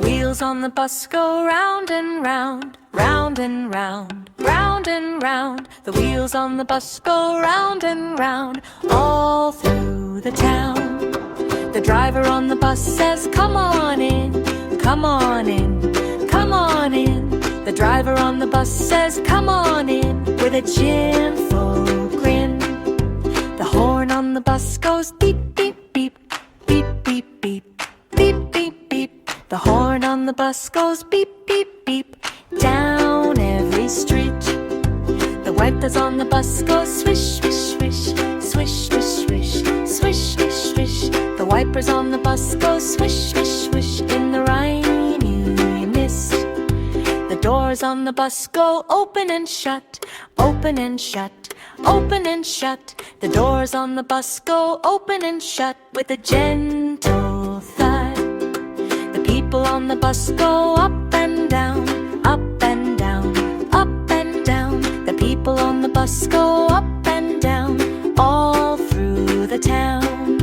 wheels on the bus go round and round, round and round, round and round. The wheels on the bus go round and round, all through the town. The driver on the bus says, come on in, come on in, come on in. The driver on the bus says, come on in, with a cheerful grin. The horn on the bus goes beep, beep, beep, beep, beep, beep, beep, beep, beep. The horn on the bus goes beep, beep, beep, down every street. The wipers on the bus go swish, swish, swish, swish, swish, swish, swish, swish, swish. The wipers on the bus go swish, swish, swish, in the rainy mist. The doors on the bus go open and shut, open and shut, open and shut. The doors on the bus go open and shut with a gentle thud. The people on the bus go up and down, up and down, up and down. The people on the bus go up and down, all through the town.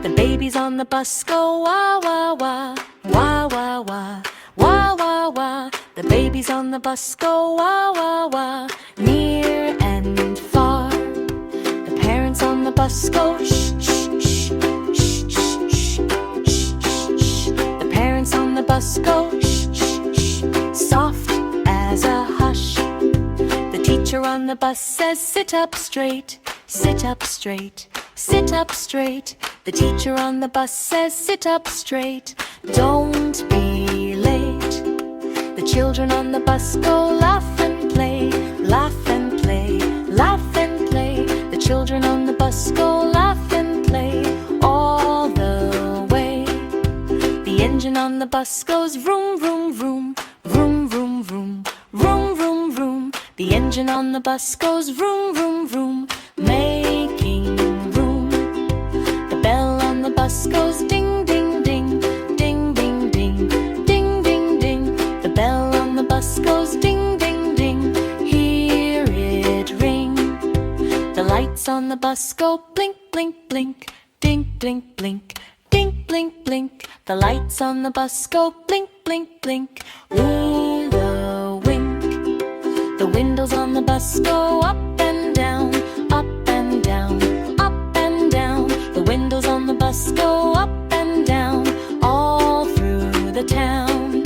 The babies on the bus go wah, wah, wah, wah, wah, wah, wah, wah, wah. The babies on the bus go wah, wah, wah, near and far. The parents on the bus go shh, shh, shh, shh, shh, shh, shh, shh. The parents on the bus go shh, shh, shh, soft as a hush. The teacher on the bus says, sit up straight, sit up straight, sit up straight. The teacher on the bus says, sit up straight, don't be late. The children on the bus go laugh and play, laugh and play, laugh and play. The children on the bus go laugh and play all the way. The engine on the bus goes vroom, vroom, vroom, vroom, vroom, vroom, vroom, vroom, vroom. The engine on the bus goes vroom, vroom, vroom, making room. The bell on the bus goes ding, ding, ding, ding, ding, ding, ding, ding, ding. The bell on the bus goes ding, ding, ding, hear it ring. The lights on the bus go blink, blink, blink, dink, blink, blink, dink, blink, blink. The lights on the bus go blink, blink, blink, with a wink. The windows on the bus go up and down, up and down, up and down. The windows on the bus go up and down, all through the town.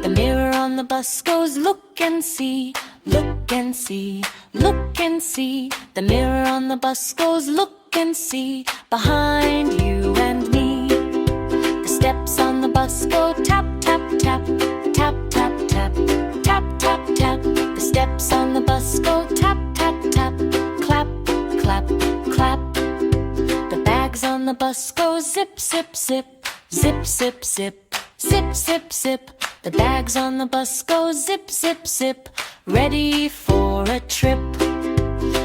The mirror on the bus goes look and see, look and see, look and see. The mirror on the bus goes look and see, behind you and me. The steps on the bus go tap, tap, tap, tap, tap, tap, tap, tap, tap. The steps on the bus go tap, tap, tap, clap, clap, clap. The bags on the bus go zip, zip, zip, zip, zip, zip, zip, zip, zip. The bags on the bus go zip, zip, zip, ready for a trip.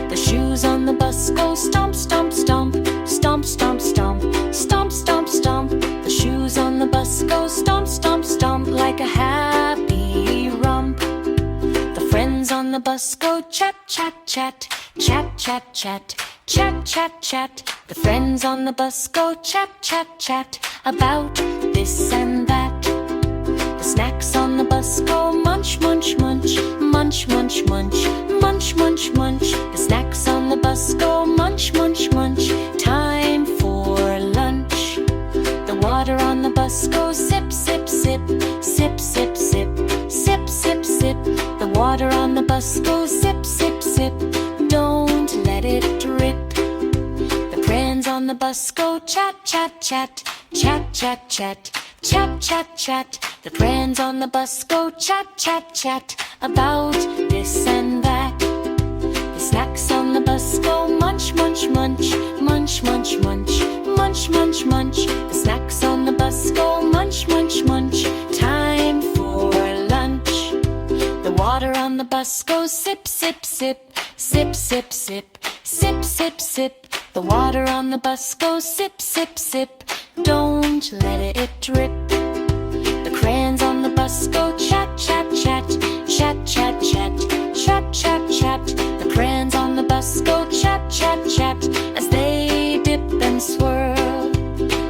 The shoes on the bus go stomp, stomp, stomp, stomp, stomp, stomp, stomp, stomp, stomp. The shoes on the bus go stomp, stomp, stomp, like a happy rump. The friends on the bus go chat, chat, chat, chat, chat, chat, chat, chat, chat. The friends on the bus go chat, chat, chat, about this and that. The snacks on the bus go munch, munch, munch, munch, munch, munch, munch, munch, munch. The snacks on the bus go munch, munch, munch, time for lunch. The water on the bus goes sip, sip, sip, sip, sip, sip, sip, sip, sip. The water on the bus goes sip, sip, sip, don't let it drip. The crayons on the bus go chat, chat, chat, chat, chat, chat, chat, chat, chat. The crayons on the bus go chat, chat, chat, about this and that. The snacks on the bus go munch, munch, munch, munch, munch, munch, munch, munch, munch. The snacks on the bus go munch, munch, munch, time for lunch. The water on the bus goes sip, sip, sip, sip, sip, sip, sip, sip, sip. The water on the bus goes sip, sip, sip, don't let it drip. The crayons on the bus go chat, chat, chat, chat, chat, chat, chat, chat, chat. The crayons on the bus go chat, chat, chat, as they dip and swirl.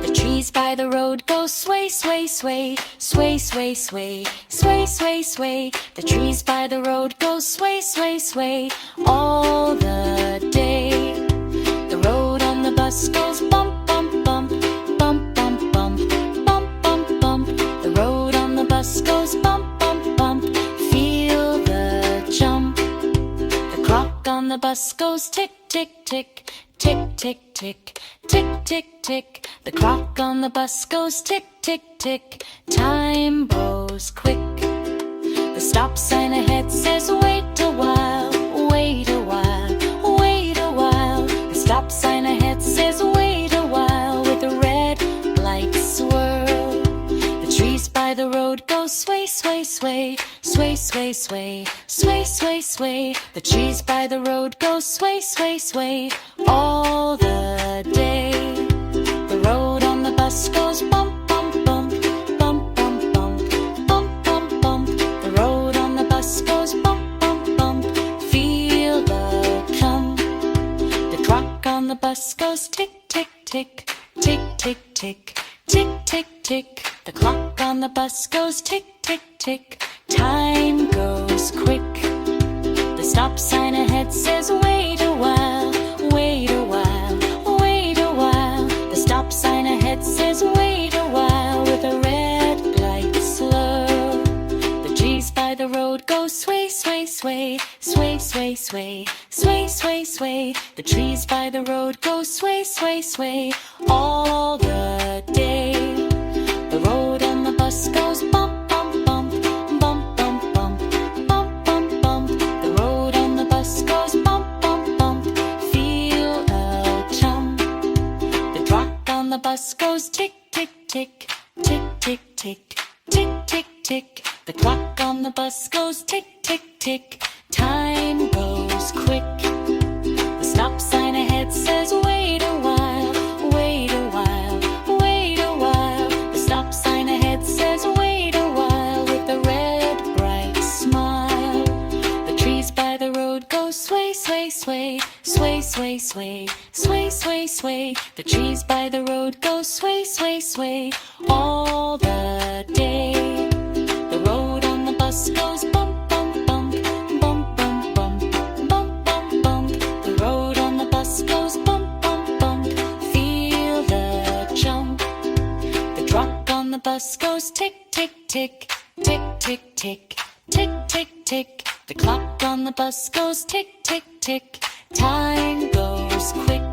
The trees by the road go sway, sway, sway, sway, sway, sway, sway, sway, sway. The trees by the road go sway, sway, sway all the day. The road on the bus goes bump, bump, bump, bump, bump, bump, bump, bump, bump. The road on the bus goes bump, bump, bump. Feel the jump. The clock on the bus goes tick, tick, tick, tick, tick, tick, tick, tick, tick. The clock on the bus goes tick, tick, tick. Time goes quick. The stop sign ahead says wait a while, wait a while, wait a while. The stop sign ahead says wait a while with a red light swirl. The trees by the road go sway, sway, sway, sway, sway, sway, sway, sway, sway. The trees by the road go sway, sway, sway all the day. The road on the bus goes bump, bump, bump, bump, bump, bump, bump, bump, bump. The road on the bus goes bump, bump, bump. Feel the jump. The clock on the bus goes tick, tick, tick, tick, tick, tick, tick, tick, tick. The clock on the bus goes tick, tick, tick. Time goes quick. The stop sign ahead says wait a while, wait a while, wait a while. The stop sign ahead says wait a while with a red light slow. The trees by the road go sway, sway, sway, sway, sway, sway, sway, sway, sway. The trees by the road go sway, sway, sway all the day. The road on the bus goes bump, bump, bump, bump, bump, bump, bump, bump, bump. The road on the bus goes bump, bump, bump. Feel a jump. The clock on the bus goes tick, tick, tick, tick, tick, tick, tick, tick, tick. The clock on the bus goes tick, tick, tick. Time goes quick. The stop sign ahead says wait a while, wait a while, wait a while. The stop sign ahead says wait a while with a red bright smile. The trees by the road go sway, sway, sway, sway, sway, sway, sway, sway, sway. The trees by the road go sway, sway, sway all the day. The road on the bus goes bump, bump, bump, bump, bump, bump, bump, bump, bump. The road on the bus goes bump, bump, bump. Feel the jump. The clock on the bus goes tick, tick, tick, tick, tick, tick, tick, tick, tick. The clock on the bus goes tick, tick, tick. Time goes quick.